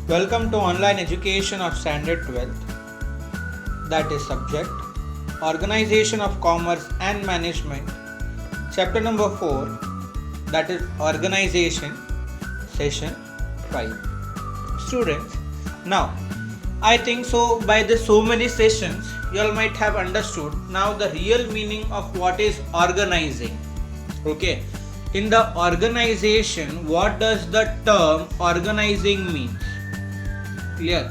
Welcome to online education of standard 12th, that is subject Organization of Commerce and Management, chapter number 4, that is Organization, session 5. Students, now I think so by the so many sessions you all might have understood now the real meaning of what is organizing. Okay, in the organization, what does the term organizing mean? Clear?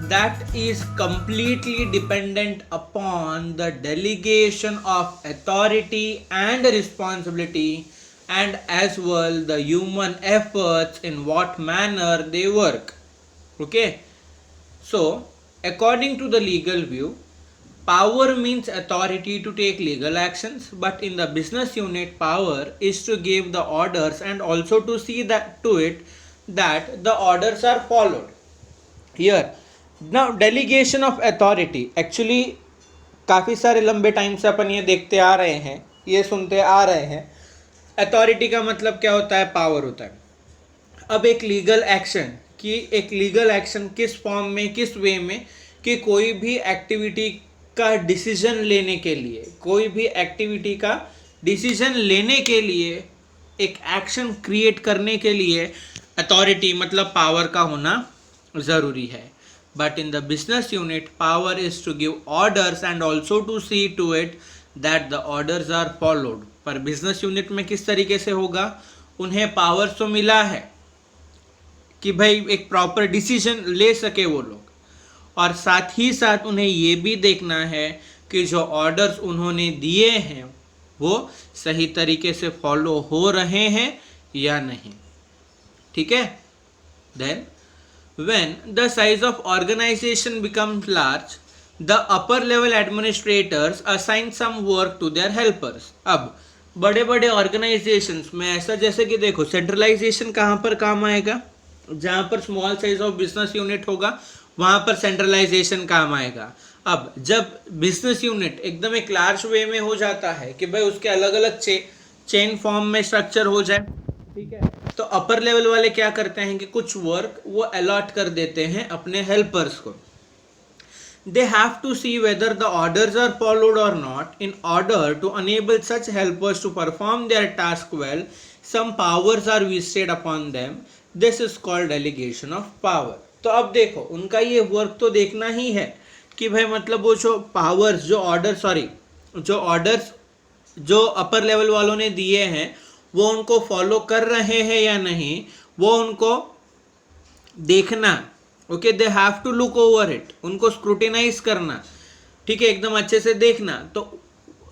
That is completely dependent upon the delegation of authority and responsibility, and as well the human efforts in what manner they work. Okay, so according to the legal view, power means authority to take legal actions, but in the business unit, power is to give the orders and also to see that to it that the orders are followed. Here now delegation of authority actually काफ़ी सारे लंबे time से अपन ये देखते आ रहे हैं, ये सुनते आ रहे हैं. अथॉरिटी का मतलब क्या होता है? पावर होता है. अब एक लीगल एक्शन किस फॉर्म में, किस वे में कि कोई भी एक्टिविटी का डिसीजन लेने के लिए एक एक्शन क्रिएट करने के लिए अथॉरिटी मतलब पावर का होना ज़रूरी है. But in the business unit power is to give orders and also to see to it that the orders are followed. पर बिजनेस यूनिट में किस तरीके से होगा? उन्हें पावर तो मिला है कि भाई एक प्रॉपर डिसीजन ले सके वो लोग, और साथ ही साथ उन्हें ये भी देखना है कि जो ऑर्डर्स उन्होंने दिए हैं वो सही तरीके से फॉलो हो रहे हैं या नहीं. ठीक है. Then when the size of organization becomes large, the upper level administrators assign some work to their helpers. अब बड़े बड़े ऑर्गेनाइजेशंस में ऐसा, जैसे कि देखो सेंट्रलाइजेशन कहाँ पर काम आएगा? जहाँ पर small size of business unit होगा वहाँ पर सेंट्रलाइजेशन काम आएगा. अब जब बिजनेस यूनिट एकदम एक लार्ज वे में हो जाता है कि भाई उसके अलग अलग चेन फॉर्म में स्ट्रक्चर हो जाए, ठीक है, तो अपर लेवल वाले क्या करते हैं कि कुछ वर्क वो अलॉट कर देते हैं अपने हेल्पर्स को. They have to see whether the orders are followed और not. In order to enable such helpers to perform their task well, some powers are vested upon them. This is called delegation of power. तो अब देखो उनका ये work तो देखना ही है कि भाई मतलब वो जो पावर्स जो अपर लेवल वालों ने दिए हैं वो उनको फॉलो कर रहे हैं या नहीं, वो उनको देखना. Okay, they have to look over it, उनको स्क्रूटिनाइज करना. ठीक है, एकदम अच्छे से देखना. तो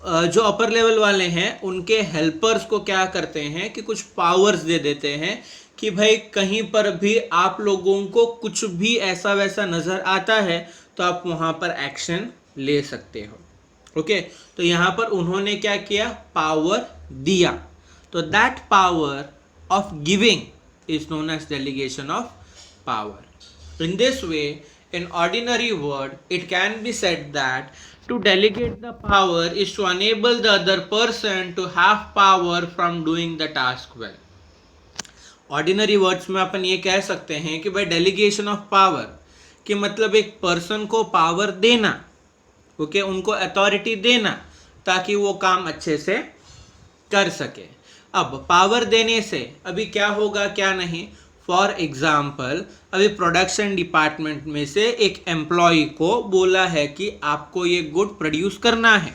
जो अपर लेवल वाले हैं उनके हेल्पर्स को क्या करते हैं कि कुछ पावर्स दे देते हैं कि भाई कहीं पर भी आप लोगों को कुछ भी ऐसा वैसा नज़र आता है तो आप वहाँ पर एक्शन ले सकते हो. ओके, तो यहाँ पर उन्होंने क्या किया? पावर दिया. So that power of giving is known as delegation of power. In this way, in ordinary word, it can be said that to delegate the power is to enable the other person to have power from doing the task well. Ordinary words में अपन ये कह सकते हैं कि भाई delegation of power कि मतलब एक पर्सन को पावर देना, ओके, उनको अथॉरिटी देना ताकि वो काम अच्छे से कर सके. अब पावर देने से अभी क्या होगा क्या नहीं? फॉर एग्जाम्पल अभी प्रोडक्शन डिपार्टमेंट में से एक एम्प्लॉय को बोला है कि आपको ये गुड प्रोड्यूस करना है,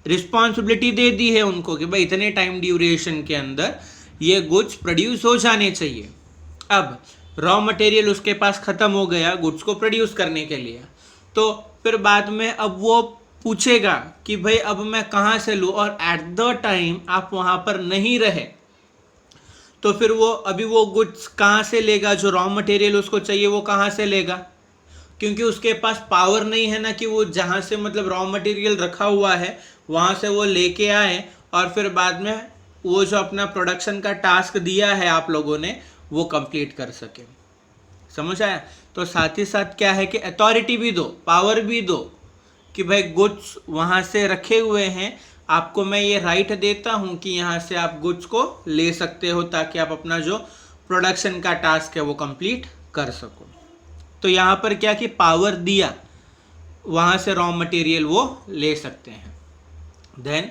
रिस्पॉन्सिबिलिटी दे दी है उनको कि भाई इतने टाइम ड्यूरेशन के अंदर ये गुड्स प्रोड्यूस हो जाने चाहिए. अब रॉ मटेरियल उसके पास ख़त्म हो गया गुड्स को प्रोड्यूस करने के लिए, तो फिर बाद में अब वो पूछेगा कि भाई अब मैं कहाँ से लूँ, और एट द टाइम आप वहाँ पर नहीं रहे तो फिर वो अभी वो गुड्स कहाँ से लेगा? जो रॉ मटेरियल उसको चाहिए वो कहाँ से लेगा? क्योंकि उसके पास पावर नहीं है ना कि वो जहाँ से मतलब रॉ मटेरियल रखा हुआ है वहाँ से वो लेके आए और फिर बाद में वो जो अपना प्रोडक्शन का टास्क दिया है आप लोगों ने वो कंप्लीट कर सके. समझ आया? तो साथ ही साथ क्या है कि अथॉरिटी भी दो, पावर भी दो कि भाई गुड्स वहाँ से रखे हुए हैं, आपको मैं ये राइट देता हूँ कि यहाँ से आप गुड्स को ले सकते हो ताकि आप अपना जो प्रोडक्शन का टास्क है वो कंप्लीट कर सको। तो यहाँ पर क्या कि पावर दिया, वहाँ से रॉ मटेरियल वो ले सकते हैं। Then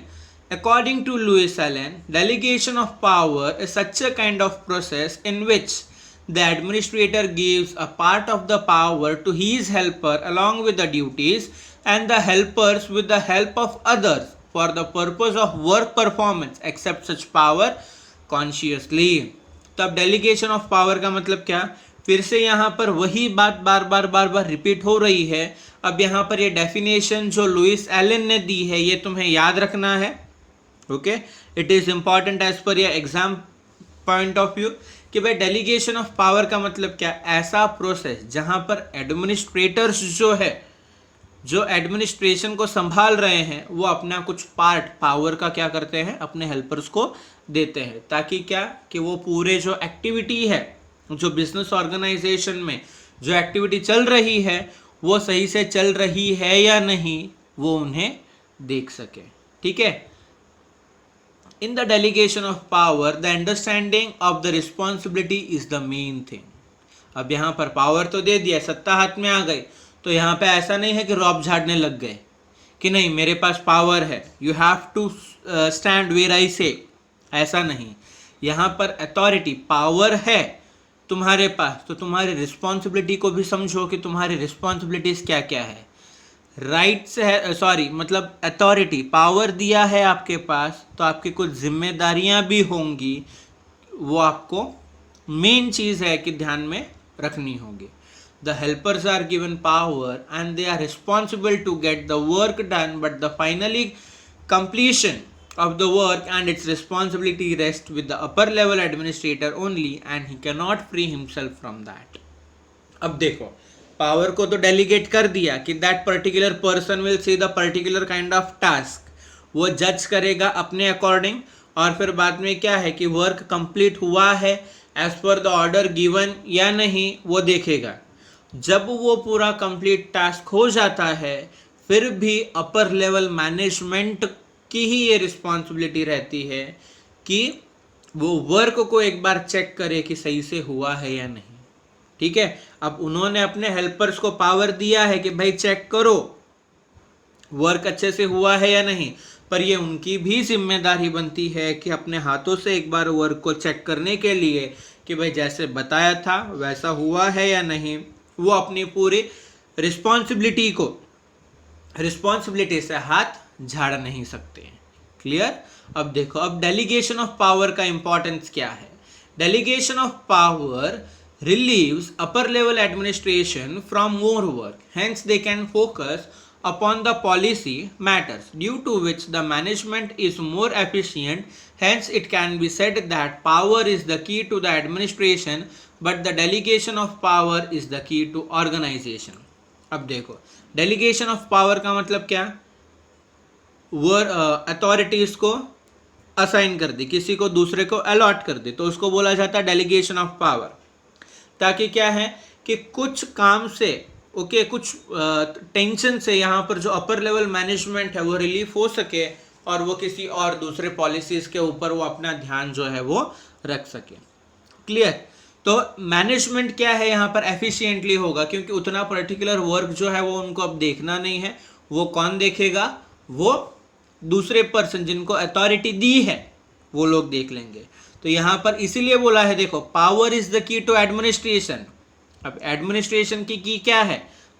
according to Lewis Allen, delegation of power is such a kind of process in which the administrator gives a part of the power to his helper along with the duties, and the helpers with the help of others for the purpose of work performance accept such power consciously। तो अब delegation of power का मतलब क्या, फिर से यहाँ पर वही बात बार बार रिपीट हो रही है। अब यहाँ पर ये डेफिनेशन जो लुइस एलन ने दी है ये तुम्हें याद रखना है। Okay, it is important as per your exam point of view कि भाई डेलीगेशन ऑफ पावर का मतलब क्या, ऐसा प्रोसेस जहां पर एडमिनिस्ट्रेटर्स जो है, जो एडमिनिस्ट्रेशन को संभाल रहे हैं, वो अपना कुछ पार्ट पावर का क्या करते हैं, अपने हेल्पर्स को देते हैं, ताकि क्या कि वो पूरे जो एक्टिविटी है, जो बिजनेस ऑर्गेनाइजेशन में जो एक्टिविटी चल रही है वो सही से चल रही है या नहीं वो उन्हें देख सके। ठीक है। In the delegation of power, the understanding of the responsibility is the main thing। अब यहाँ पर पावर तो दे दिया, सत्ता हाथ में आ गई, तो यहाँ पे ऐसा नहीं है कि रॉब झाड़ने लग गए कि नहीं मेरे पास पावर है, you have to stand where I say, ऐसा नहीं। यहाँ पर अथॉरिटी पावर है तुम्हारे पास, तो तुम्हारी रिस्पॉन्सिबिलिटी को भी समझो कि तुम्हारी रिस्पॉन्सिबिलिटीज क्या क्या है। राइट्स है, सॉरी मतलब अथॉरिटी पावर दिया है आपके पास, तो आपकी कुछ जिम्मेदारियां भी होंगी, वो आपको मेन चीज़ है कि ध्यान में रखनी होगी। The helpers are given power and they are responsible to get the work done, but the finally completion of the work and its responsibility rests with the upper level administrator only, and he cannot free himself from that। अब देखो, power को तो delegate कर दिया कि that particular person will see the particular kind of task, वो जज करेगा अपने अकॉर्डिंग, और फिर बाद में क्या है कि वर्क कंप्लीट हुआ है as per the order given या नहीं वो देखेगा। जब वो पूरा कंप्लीट टास्क हो जाता है, फिर भी अपर लेवल मैनेजमेंट की ही ये रिस्पॉन्सिबिलिटी रहती है कि वो वर्क को एक बार चेक करे कि सही से हुआ है या नहीं। ठीक है। अब उन्होंने अपने हेल्पर्स को पावर दिया है कि भाई चेक करो वर्क अच्छे से हुआ है या नहीं, पर ये उनकी भी जिम्मेदारी बनती है कि अपने हाथों से एक बार वर्क को चेक करने के लिए कि भाई जैसे बताया था वैसा हुआ है या नहीं, वो अपनी पूरी रिस्पॉन्सिबिलिटी से हाथ झाड़ नहीं सकते। क्लियर। अब देखो, अब डेलीगेशन ऑफ पावर का इंपॉर्टेंस क्या है। Delegation of power relieves upper level administration from more work, hence they can focus upon the policy matters, due to which the management is more efficient। Hence it can be said that power is the key to the administration, but the delegation of power is the key to organization। अब देखो, delegation of power का मतलब क्या, authorities को assign कर दी, किसी को दूसरे को अलॉट कर दी, तो उसको बोला जाता है डेलीगेशन ऑफ पावर। ताकि क्या है कि कुछ काम से कुछ टेंशन से यहाँ पर जो अपर लेवल मैनेजमेंट है वो रिलीफ हो सके, और वो किसी और दूसरे पॉलिसीज के ऊपर वो अपना ध्यान जो है वो रख सके। क्लियर। तो मैनेजमेंट क्या है यहाँ पर एफिशिएंटली होगा, क्योंकि उतना पर्टिकुलर वर्क जो है वो उनको अब देखना नहीं है। वो कौन देखेगा, वो दूसरे पर्सन जिनको अथॉरिटी दी है वो लोग देख लेंगे। तो यहाँ पर इसीलिए बोला है, देखो power is the key to administration. अब एडमिनिस्ट्रेशन की क्या है,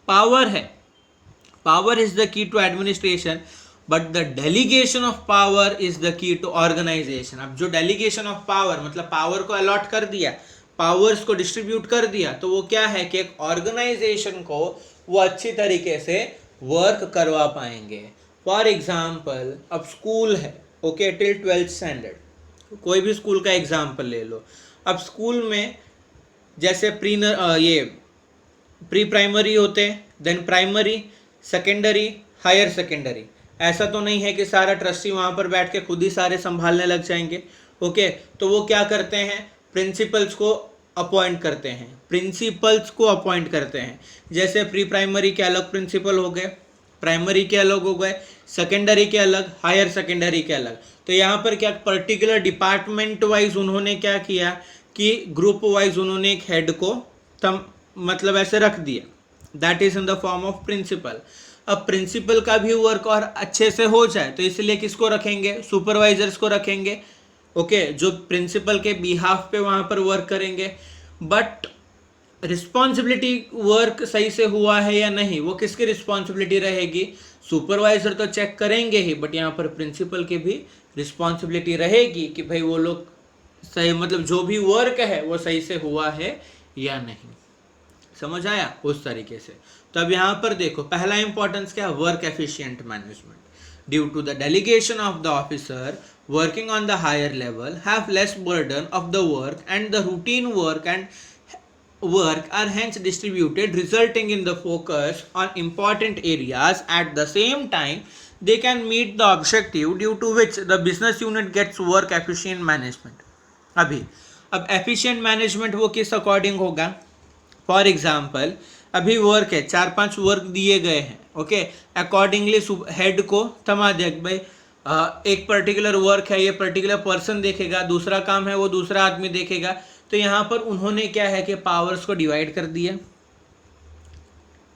पावर है। Power is the key to administration, but the delegation of power is the key to organisation. अब जो डेलीगेशन ऑफ पावर मतलब पावर को अलॉट कर दिया, पावर्स को डिस्ट्रीब्यूट कर दिया, तो वो क्या है कि एक ऑर्गेनाइजेशन को वो अच्छी तरीके से वर्क करवा पाएंगे। फॉर एग्जाम्पल, अब स्कूल है, ओके, टिल 12th स्टैंडर्ड, कोई भी स्कूल का एग्जाम्पल ले लो। अब स्कूल में जैसे प्री प्राइमरी होते हैं, then primary, secondary, higher secondary. ऐसा तो नहीं है कि सारा ट्रस्टी वहाँ पर बैठ के खुद ही सारे संभालने लग जाएंगे। ओके, तो वो क्या करते हैं, प्रिंसिपल्स को अपॉइंट करते हैं। जैसे प्री प्राइमरी के अलग प्रिंसिपल हो गए, प्राइमरी के अलग हो गए, सेकेंडरी के अलग, हायर सेकेंडरी के अलग। तो यहाँ पर क्या पर्टिकुलर डिपार्टमेंट वाइज उन्होंने क्या किया कि ग्रुप वाइज उन्होंने एक हेड को मतलब ऐसे रख दिया, that is in the form of principle. अब प्रिंसिपल का भी वर्क और अच्छे से हो जाए तो इसलिए किसको रखेंगे, सुपरवाइजर्स को रखेंगे, ओके, जो प्रिंसिपल के बिहाफ पे वहां पर वर्क करेंगे। बट रिस्पॉन्सिबिलिटी वर्क सही से हुआ है या नहीं, वो किसकी रिस्पॉन्सिबिलिटी रहेगी, सुपरवाइजर तो चेक करेंगे ही, बट यहाँ पर प्रिंसिपल की भी रिस्पॉन्सिबिलिटी रहेगी कि भाई वो लोग सही, मतलब जो भी वर्क है वो सही से हुआ है या नहीं। समझ आया उस तरीके से। तो अब यहाँ पर देखो पहला इंपॉर्टेंस क्या, work efficient management. Due to the delegation of the officer working on the higher level have less burden of the work and the routine work and work are hence distributed, resulting in the focus on important areas. At the same time, they can meet the objective due to which the business unit gets work efficient management. अब efficient management वो किस according होगा, for example अभी work है, 4-5 work दिए गए हैं, okay, accordingly head को थमा दिया भाई एक पर्टिकुलर वर्क है, ये पर्टिकुलर पर्सन देखेगा, दूसरा काम है वो दूसरा आदमी देखेगा। तो यहाँ पर उन्होंने क्या है कि पावर्स को डिवाइड कर दिया,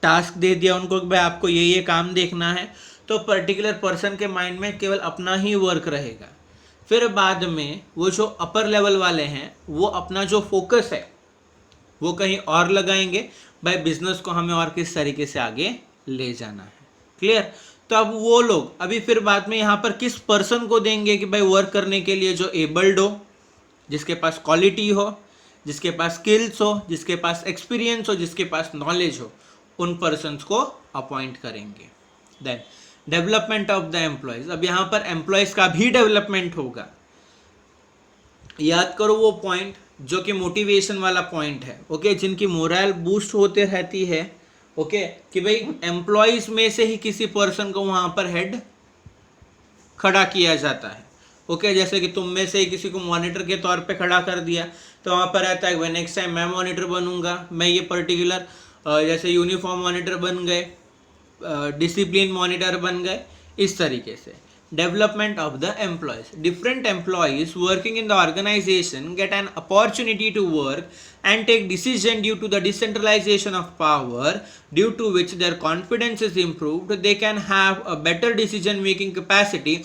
टास्क दे दिया उनको कि भाई आपको ये काम देखना है, तो पर्टिकुलर पर्सन के माइंड में केवल अपना ही वर्क रहेगा। फिर बाद में वो जो अपर लेवल वाले हैं वो अपना जो फोकस है वो कहीं और लगाएंगे, भाई बिजनेस को हमें और किस तरीके से आगे ले जाना है। क्लियर। तो अब वो लोग अभी फिर बाद में यहाँ पर किस पर्सन को देंगे कि भाई वर्क करने के लिए जो एबल्ड हो, जिसके पास क्वालिटी हो, जिसके पास स्किल्स हो, जिसके पास एक्सपीरियंस हो, जिसके पास नॉलेज हो, उन पर्सन्स को अपॉइंट करेंगे। Then development of the employees. अब यहाँ पर एम्प्लॉयज का भी डेवलपमेंट होगा। याद करो वो पॉइंट जो कि मोटिवेशन वाला पॉइंट है, ओके, जिनकी मोरल बूस्ट होते रहती है, ओके, कि भाई एम्प्लॉयज में से ही किसी पर्सन को वहां पर हेड खड़ा किया जाता है, ओके, जैसे कि तुम में से ही किसी को मॉनिटर के तौर पे खड़ा कर दिया तो वहाँ पर रहता है भाई नेक्स्ट टाइम मैं मॉनिटर बनूंगा, मैं ये पर्टिकुलर जैसे यूनिफॉर्म मॉनिटर बन गए, डिसिप्लिन मॉनिटर बन गए, इस तरीके से। Development of the employees. Different employees working in the organisation get an opportunity to work and take decision due to the decentralization of power, due to which their confidence is improved. They can have a better decision making capacity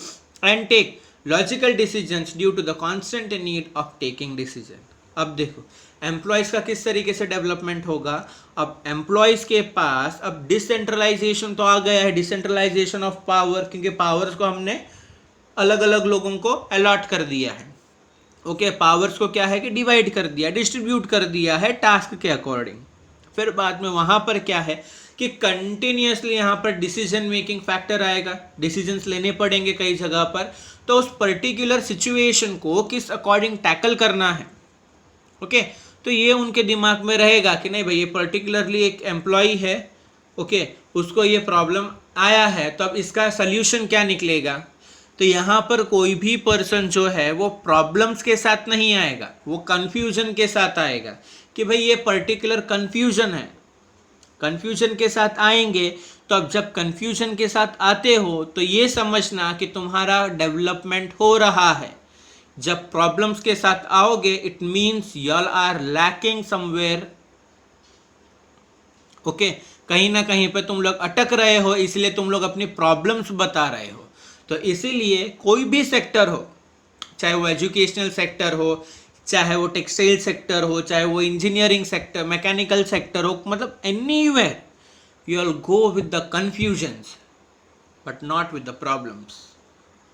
and take logical decisions due to the constant need of taking decision. अब देखो employees का किस तरीके से development होगा। अब employees के पास अब डिसेंट्रलाइजेशन तो आ गया है, डिसेंट्रलाइजेशन ऑफ पावर, क्योंकि पावर्स को हमने अलग अलग लोगों को अलॉट कर दिया है, ओके, पावर्स को क्या है कि डिवाइड कर दिया, डिस्ट्रीब्यूट कर दिया है टास्क के अकॉर्डिंग। फिर बाद में वहां पर क्या है कि कंटिन्यूअसली यहाँ पर डिसीजन मेकिंग फैक्टर आएगा, डिसीजंस लेने पड़ेंगे कई जगह पर, तो उस पर्टिकुलर सिचुएशन को किस अकॉर्डिंग टैकल करना है, ओके, तो ये उनके दिमाग में रहेगा कि नहीं भाई ये पर्टिकुलरली एक एम्प्लॉय है, ओके, उसको ये प्रॉब्लम आया है, तो अब इसका सल्यूशन क्या निकलेगा। तो यहाँ पर कोई भी पर्सन जो है वो प्रॉब्लम्स के साथ नहीं आएगा, वो कंफ्यूजन के साथ आएगा कि भाई ये पर्टिकुलर कंफ्यूजन है, कंफ्यूजन के साथ आएंगे। तो अब जब कंफ्यूजन के साथ आते हो तो ये समझना कि तुम्हारा डेवलपमेंट हो रहा है। जब प्रॉब्लम्स के साथ आओगे it means you are lacking somewhere, okay, कहीं ना कहीं पे तुम लोग अटक रहे हो, इसलिए तुम लोग अपनी प्रॉब्लम्स बता रहे हो। तो इसीलिए कोई भी सेक्टर हो, चाहे वो एजुकेशनल सेक्टर हो, चाहे वो टेक्सटाइल सेक्टर हो, चाहे वो इंजीनियरिंग सेक्टर, मैकेनिकल सेक्टर हो, मतलब anywhere you will go with the confusions but not with the problems,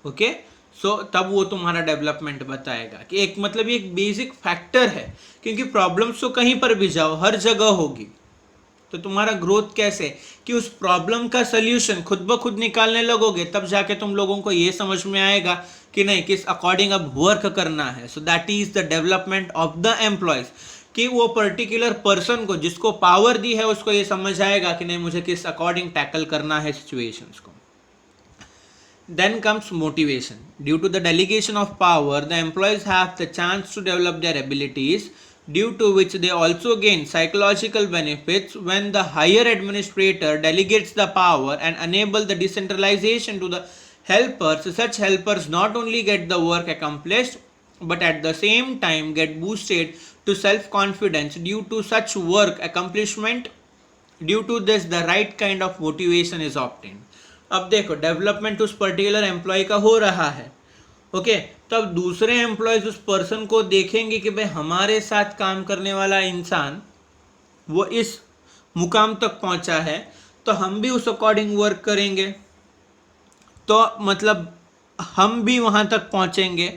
okay. So तब वो तुम्हारा डेवलपमेंट बताएगा कि एक मतलब ये एक बेसिक फैक्टर है, क्योंकि प्रॉब्लम्स तो कहीं पर भी जाओ हर जगह होगी। तो तुम्हारा ग्रोथ कैसे कि उस प्रॉब्लम का सल्यूशन खुद ब खुद निकालने लगोगे, तब जाके तुम लोगों को ये समझ में आएगा कि नहीं किस अकॉर्डिंग अब वर्क करना है। So that is the development of the employees, कि वो पर्टिकुलर पर्सन को जिसको पावर दी है उसको ये समझ आएगा कि नहीं मुझे किस अकॉर्डिंग टैकल करना है सिचुएशंस को। Then comes motivation. Due to the delegation of power, the employees have the chance to develop their abilities, due to which they also gain psychological benefits. When the higher administrator delegates the power and enable the decentralization to the helpers, such helpers not only get the work accomplished but at the same time get boosted to self-confidence due to such work accomplishment. Due to this, the right kind of motivation is obtained. अब देखो development उस particular employ का हो रहा है, okay, तो अब दूसरे एम्प्लॉयज उस पर्सन को देखेंगे कि भाई हमारे साथ काम करने वाला इंसान वो इस मुकाम तक पहुंचा है, तो हम भी उस अकॉर्डिंग वर्क करेंगे, तो मतलब हम भी वहां तक पहुंचेंगे,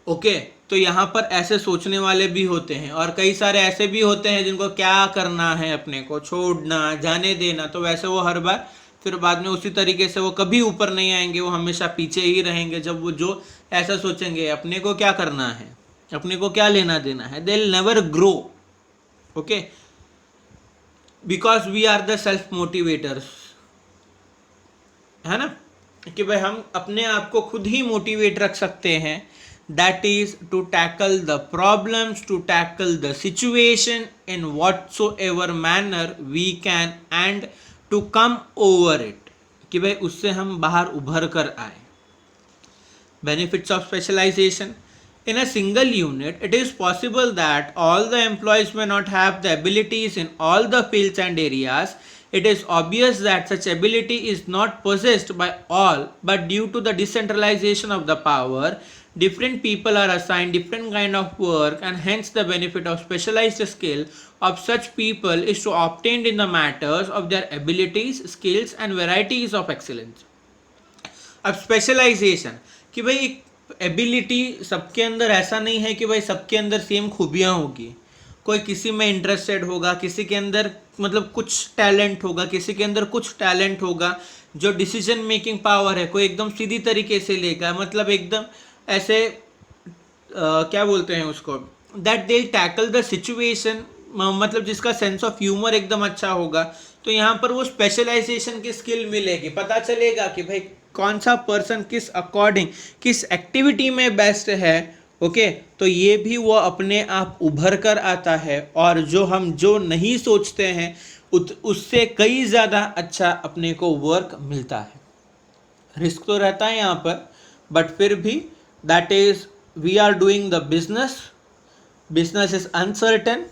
ओके। तो यहाँ पर ऐसे सोचने वाले भी होते हैं, और कई सारे ऐसे भी होते हैं जिनको क्या करना है, अपने को छोड़ना, जाने देना, तो वैसे वो हर बार फिर बाद में उसी तरीके से वो कभी ऊपर नहीं आएंगे, वो हमेशा पीछे ही रहेंगे। जब वो जो ऐसा सोचेंगे अपने को क्या करना है, अपने को क्या लेना देना है, they will never grow, okay, because we are the self motivators, है ना, कि भाई हम अपने आप को खुद ही मोटिवेट रख सकते हैं। That is to tackle the problems, to tackle the situation in whatsoever manner we can, and to come over it, कि भाई उससे हम बाहर उभर कर आए। Benefits of specialization. In a single unit, it is possible that all the employees may not have the abilities in all the fields and areas. It is obvious that such ability is not possessed by all, but due to the decentralization of the power, different people are assigned different kind of work, and hence the benefit of specialized skill of such people is to obtained in the matters of their abilities, skills and varieties of excellence. अब specialisation, कि भाई एक ability सबके अंदर ऐसा नहीं है कि भाई सबके अंदर सेम खूबियाँ होगी, कोई किसी में इंटरेस्टेड होगा, किसी के अंदर मतलब कुछ टैलेंट होगा, किसी के अंदर कुछ टैलेंट होगा। जो डिसीजन मेकिंग पावर है कोई एकदम सीधी तरीके से लेगा, मतलब एकदम ऐसे क्या बोलते हैं उसको, that they tackle the situation, मतलब जिसका सेंस ऑफ ह्यूमर एकदम अच्छा होगा। तो यहाँ पर वो स्पेशलाइजेशन की स्किल मिलेगी, पता चलेगा कि भाई कौन सा पर्सन किस अकॉर्डिंग किस एक्टिविटी में बेस्ट है, ओके, तो ये भी वो अपने आप उभर कर आता है, और जो हम जो नहीं सोचते हैं उससे कई ज़्यादा अच्छा अपने को वर्क मिलता है। रिस्क तो रहता है यहाँ पर, बट फिर भी that is we are doing the business, business is uncertain,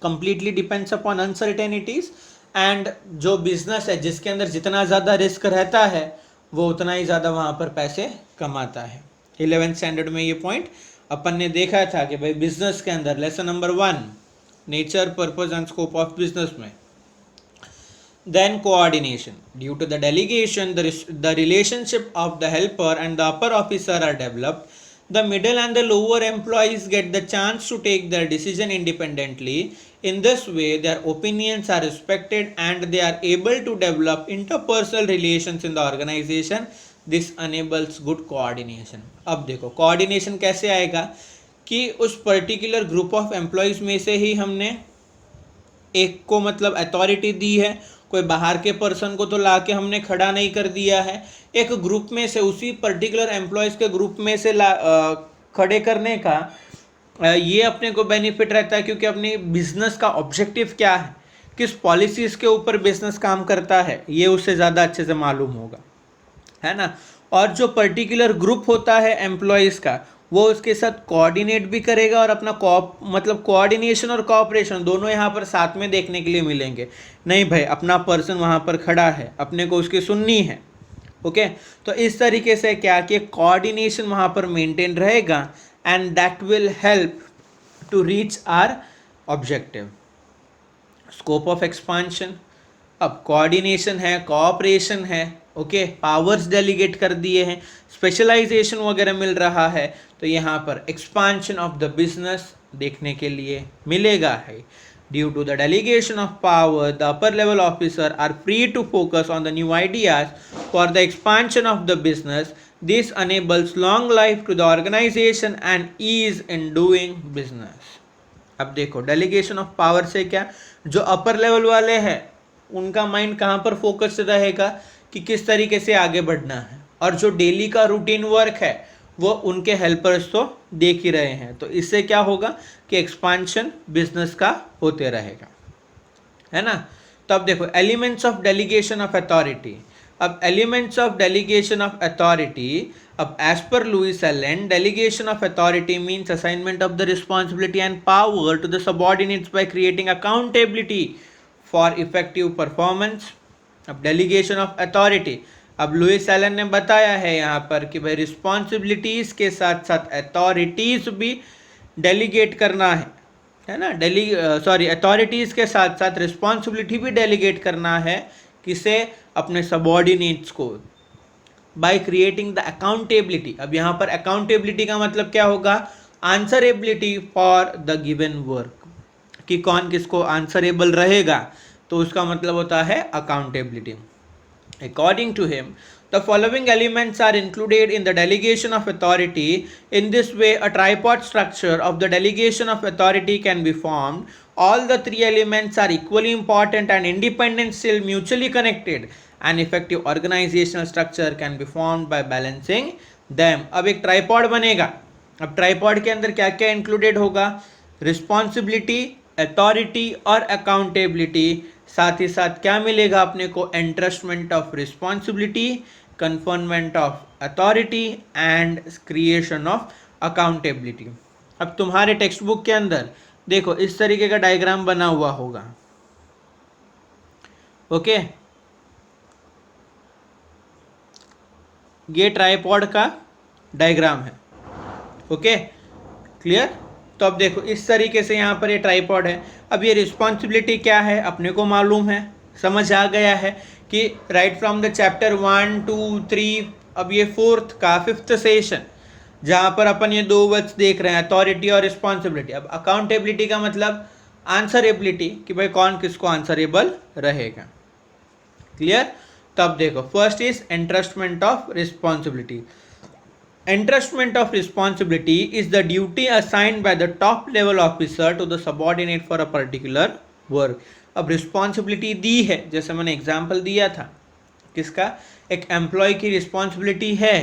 completely depends upon uncertainties, and जो बिजनेस है जिसके अंदर जितना ज़्यादा रिस्क रहता है वो उतना ही ज़्यादा वहाँ पर पैसे कमाता है। 11th स्टैंडर्ड में ये पॉइंट अपन ने देखा था कि भाई बिजनेस के अंदर lesson number 1 nature, purpose and scope of business में, then coordination. Due to the delegation, the relationship of the helper and the upper officer are developed. The middle and the lower employees get the chance to take their decision independently. In this way, their opinions are respected and they are able to develop interpersonal relations in the organization. This enables good coordination. अब देखो coordination कैसे आएगा कि उस particular group of employees में से ही हमने एक को मतलब अथॉरिटी दी है, कोई बाहर के पर्सन को तो ला के हमने खड़ा नहीं कर दिया है, एक ग्रुप में से उसी पर्टिकुलर एम्प्लॉयज़ के ग्रुप में से खड़े करने का ये अपने को बेनिफिट रहता है, क्योंकि अपनी बिजनेस का ऑब्जेक्टिव क्या है, किस पॉलिसीज़ के ऊपर बिजनेस काम करता है, ये उससे ज़्यादा अच्छे से मालूम होगा, है ना। और जो पर्टिकुलर ग्रुप होता है एम्प्लॉयज़ का वो उसके साथ कोऑर्डिनेट भी करेगा, और अपना मतलब कोऑर्डिनेशन और कोऑपरेशन दोनों यहाँ पर साथ में देखने के लिए मिलेंगे। नहीं भाई अपना पर्सन वहाँ पर खड़ा है, अपने को उसकी सुननी है, ओके, तो इस तरीके से क्या कि कोऑर्डिनेशन वहाँ पर मेंटेन रहेगा, and that will help to reach our objective. Scope of expansion, अब कोऑर्डिनेशन है, कोऑपरेशन है, ओके, पावर्स डेलीगेट कर दिए हैं, स्पेशलाइजेशन वगैरह मिल रहा है, तो यहाँ पर एक्सपांशन ऑफ द बिजनेस देखने के लिए मिलेगा है। Due to the delegation of power, the upper level officer are free to focus on the new ideas for the expansion of the business. This enables long life to the organisation and ease in doing business. अब देखो delegation of power से क्या, जो upper level वाले हैं उनका mind कहाँ पर फोकस रहेगा कि किस तरीके से आगे बढ़ना है, और जो डेली का रूटीन वर्क है वो उनके हेल्पर्स तो देख ही रहे हैं, तो इससे क्या होगा कि एक्सपांशन बिजनेस का होते रहेगा, है ना। तो अब देखो elements of delegation of authority, अब elements of delegation of authority, अब as per Louis Allen, delegation of authority means assignment of the responsibility and power to the subordinates by creating accountability for effective performance. अब delegation of authority, अब Louis Allen ने बताया है यहाँ पर कि भाई रिस्पॉन्सिबिलिटीज के साथ साथ अथॉरिटीज भी डेलीगेट करना है ना, अथॉरिटीज के साथ साथ रिस्पॉन्सिबिलिटी भी डेलीगेट करना है, किसे, अपने सबऑर्डिनेट्स को, बाय क्रिएटिंग द अकाउंटेबिलिटी। अब यहाँ पर अकाउंटेबिलिटी का मतलब क्या होगा, answerability for the given work, कि कौन किसको आंसरेबल रहेगा, तो उसका मतलब होता है accountability. According to him, the following elements are included in the delegation of authority. In this way, a tripod structure of the delegation of authority can be formed. All the three elements are equally important and independent, still mutually connected. An effective organizational structure can be formed by balancing them. अब एक tripod बनेगा। अब tripod के अंदर क्या क्या included होगा, responsibility, authority और अकाउंटेबिलिटी। साथ ही साथ क्या मिलेगा अपने को, entrustment of responsibility, conferment of authority and creation of accountability. अब तुम्हारे टेक्स्ट बुक के अंदर देखो इस तरीके का डायग्राम बना हुआ होगा, ओके। ये ट्राइपॉड का डायग्राम है, ओके, क्लियर। तो अब देखो इस तरीके से यहाँ पर ये ट्राइपॉड है। अब ये रिस्पॉन्सिबिलिटी क्या है अपने को मालूम है, समझ आ गया है कि राइट फ्रॉम द चैप्टर 1, 2, 3, अब ये फोर्थ का 5th सेशन जहाँ पर अपन ये दो वर्ड्स देख रहे हैं, अथॉरिटी और रिस्पॉन्सिबिलिटी। अब अकाउंटेबिलिटी का मतलब आंसरेबिलिटी, कि भाई कौन किसको आंसरेबल रहेगा, क्लियर। तो अब देखो first is entrustment of responsibility. Entrustment of responsibility is the duty assigned by the top level officer to the subordinate for a particular work. अब रिस्पॉन्सिबिलिटी दी है, जैसे मैंने एग्जाम्पल दिया था किसका, एक एम्प्लॉय की रिस्पॉन्सिबिलिटी है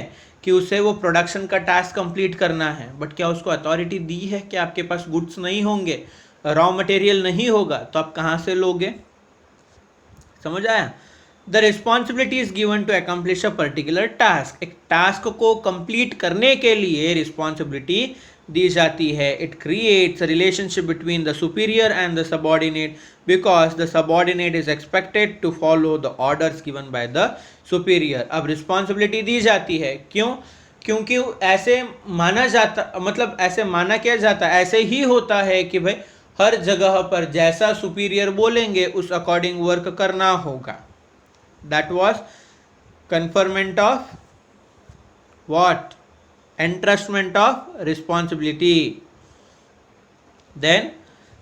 कि उसे वो प्रोडक्शन का टास्क कंप्लीट करना है, बट क्या उसको अथॉरिटी दी है कि आपके पास गुड्स नहीं होंगे, रॉ मटेरियल नहीं होगा, तो आप कहाँ से लोगे, समझ आया। The responsibility is given to accomplish a particular task, एक टास्क को कंप्लीट करने के लिए रिस्पॉन्सिबिलिटी दी जाती है। It creates a relationship between the superior and the subordinate because the subordinate is expected to follow the orders given by the superior. अब responsibility दी जाती है क्यों, क्योंकि ऐसे माना जाता, मतलब ऐसे माना क्या जाता, ऐसे ही होता है कि भाई हर जगह पर जैसा सुपीरियर बोलेंगे उस अकॉर्डिंग वर्क करना होगा। That was conferment of what? Entrustment of responsibility. Then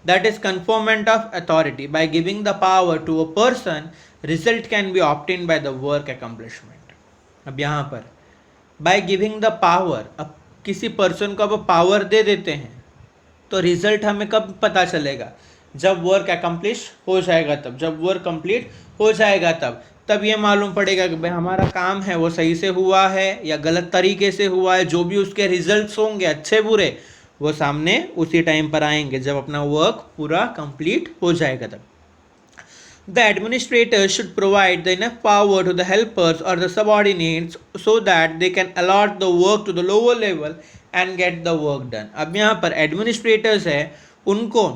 that is conferment of authority. By giving the power to a person, result can be obtained by the work accomplishment. अब यहाँ पर by giving the power, अब किसी person को अब power दे देते हैं तो रिजल्ट हमें कब पता चलेगा, जब वर्क अकम्प्लिश हो जाएगा, तब जब वर्क कंप्लीट हो जाएगा तब ये मालूम पड़ेगा कि भाई हमारा काम है वो सही से हुआ है या गलत तरीके से हुआ है। जो भी उसके रिजल्ट्स होंगे अच्छे बुरे वो सामने उसी टाइम पर आएंगे जब अपना वर्क पूरा कंप्लीट हो जाएगा तब। The administrator should provide the enough power to the helpers और the subordinates so that they can allot the work to the lower level and get the work done. अब यहाँ पर एडमिनिस्ट्रेटर्स है, उनको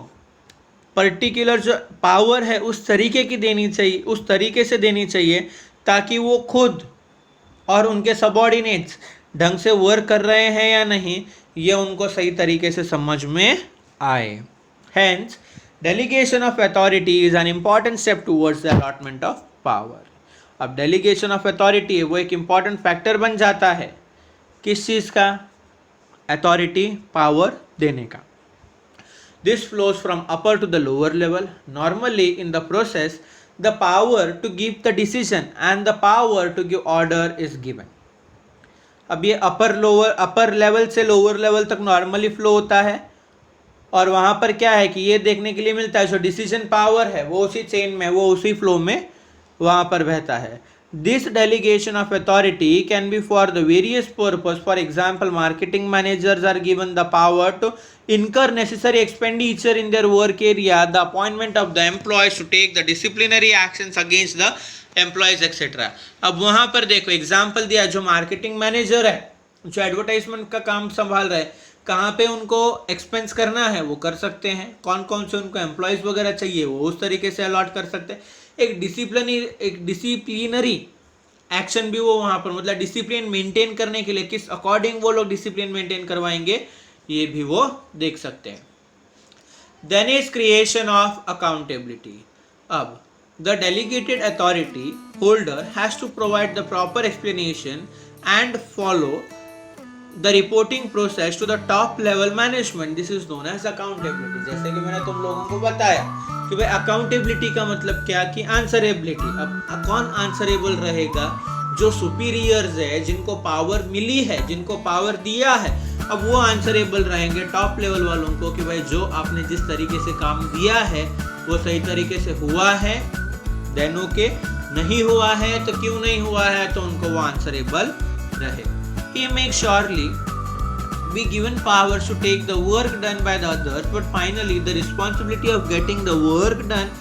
पर्टिकुलर जो पावर है उस तरीके की देनी चाहिए, उस तरीके से देनी चाहिए ताकि वो खुद और उनके सबऑर्डिनेट्स ढंग से वर्क कर रहे हैं या नहीं ये उनको सही तरीके से समझ में आए। Hence delegation of authority is an important step towards the allotment of power. अब डेलीगेशन ऑफ अथॉरिटी वो एक इम्पॉर्टेंट फैक्टर बन जाता है किस चीज़ का, अथॉरिटी पावर देने का। This flows from upper to the lower level. Normally in the process, the power to give the decision and the power to give order is given. अब ये अपर लेवल से लोअर लेवल तक normally flow होता है और वहाँ पर क्या है कि ये देखने के लिए मिलता है जो डिसीजन पावर है वो उसी चेन में, वो उसी फ्लो में वहाँ पर बहता है। This delegation of authority can be for the various purpose. For example, marketing managers are given the power to incur necessary expenditure in their work area. The appointment of the employees to take the disciplinary actions against the employees etcetera. अब वहां पर देखो example दिया, जो marketing manager है, जो advertisement का काम संभाल रहा है, कहाँ पे उनको एक्सपेंस करना है वो कर सकते हैं, कौन कौन से उनको एम्प्लॉयज वगैरह चाहिए वो उस तरीके से अलॉट कर सकते हैं। एक डिसिप्लिनरी एक्शन भी वो वहाँ पर, मतलब डिसिप्लिन मेंटेन करने के लिए किस अकॉर्डिंग वो लोग डिसिप्लिन मेंटेन करवाएंगे ये भी वो देख सकते हैं। Then is creation of accountability. अब the delegated authority holder has to provide the proper explanation and follow the reporting process to the top level management. This is known as accountability. जैसे कि मैंने तुम लोगों को बताया कि भाई अकाउंटेबिलिटी का मतलब क्या कि आंसरेबिलिटी। अब कौन आंसरेबल रहेगा? जो सुपीरियर्स है, जिनको पावर मिली है, जिनको पावर दिया है, अब वो आंसरेबल रहेंगे टॉप लेवल वालों को कि भाई जो आपने जिस तरीके से काम दिया है वो सही तरीके से हुआ है, देन ओके, नहीं हुआ है तो क्यों नहीं हुआ है, तो उनको वो आंसरेबल रहे। He makes surely be given powers to take the work done by the others, but finally the responsibility of getting the work done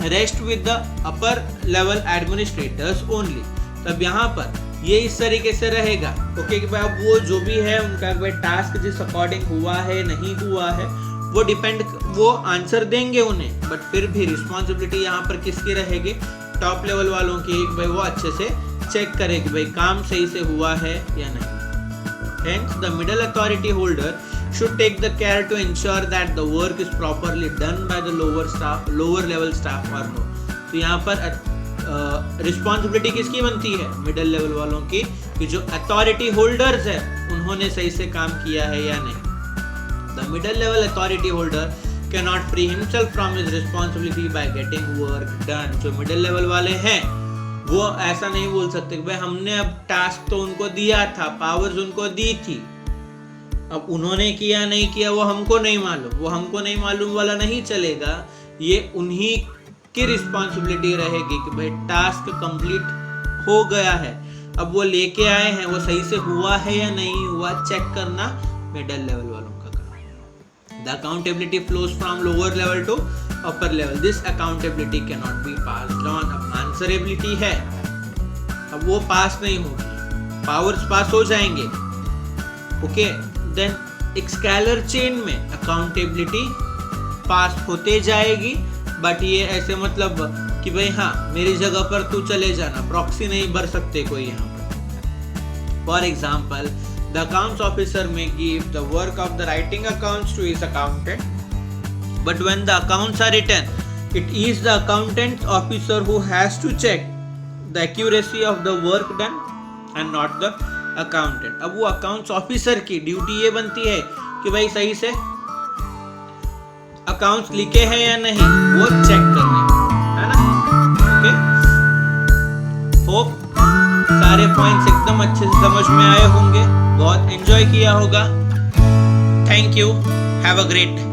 rests with the upper level administrators only। तब यहाँ पर ये इस तरीके से रहेगा, okay, कि भाई अब वो जो भी है उनका टास्क जिस अकॉर्डिंग हुआ है नहीं हुआ है वो डिपेंड, वो आंसर देंगे उन्हें, बट फिर भी रिस्पॉन्सिबिलिटी यहाँ पर किसकी रहेगी? टॉप लेवल वालों की। भाई वो अच्छे से चेक करे कि भाई काम सही से हुआ है या नहीं। Hence, the middle authority holder should take the care to ensure that the work is properly done by the lower level staff or no। तो यहाँ पर रिस्पॉन्सिबिलिटी किसकी बनती है? मिडिल लेवल वालों की, कि जो अथॉरिटी होल्डर्स है उन्होंने सही से काम किया है या नहीं। The middle level authority holder cannot free himself from his responsibility by getting work done। जो मिडिल लेवल वाले हैं वो ऐसा नहीं बोल सकते कि भाई हमने अब टास्क तो उनको दिया था, पावर्स उनको दी थी, अब उन्होंने किया नहीं किया वो हमको नहीं मालूम, वो हमको नहीं मालूम वाला नहीं चलेगा। ये उन्हीं की रिस्पॉन्सिबिलिटी रहेगी कि भाई टास्क कंप्लीट हो गया है, अब वो लेके आए हैं, वो सही से हुआ है या नहीं हुआ, चेक करना मिडिल लेवल वालों का काम। The accountability flows from lower level to upper level. This accountability can not be passed on. अब आंसरेबिलिटी है, अब वो पास नहीं होगी, पावर्स पास हो जाएंगे, ओके, देन एक स्केलर चेन में अकाउंटेबिलिटी पास होते जाएगी, बट ये ऐसे मतलब कि भाई हाँ मेरी जगह पर तू चले जाना, प्रॉक्सी नहीं भर सकते कोई यहाँ पर। For example, the accounts officer may give the work of the writing accounts to his accountant, but when the accounts are written, it is the accountant officer who has to check the accuracy of the work done and not the accountant। अब वो accounts officer की duty ये बनती है कि भाई सही से अकाउंट्स लिखे हैं या नहीं वो चेक करने, है ना, ओके। होप सारे पॉइंट्स एकदम अच्छे से समझ में आए होंगे, बहुत एंजॉय किया होगा। Thank you, have a great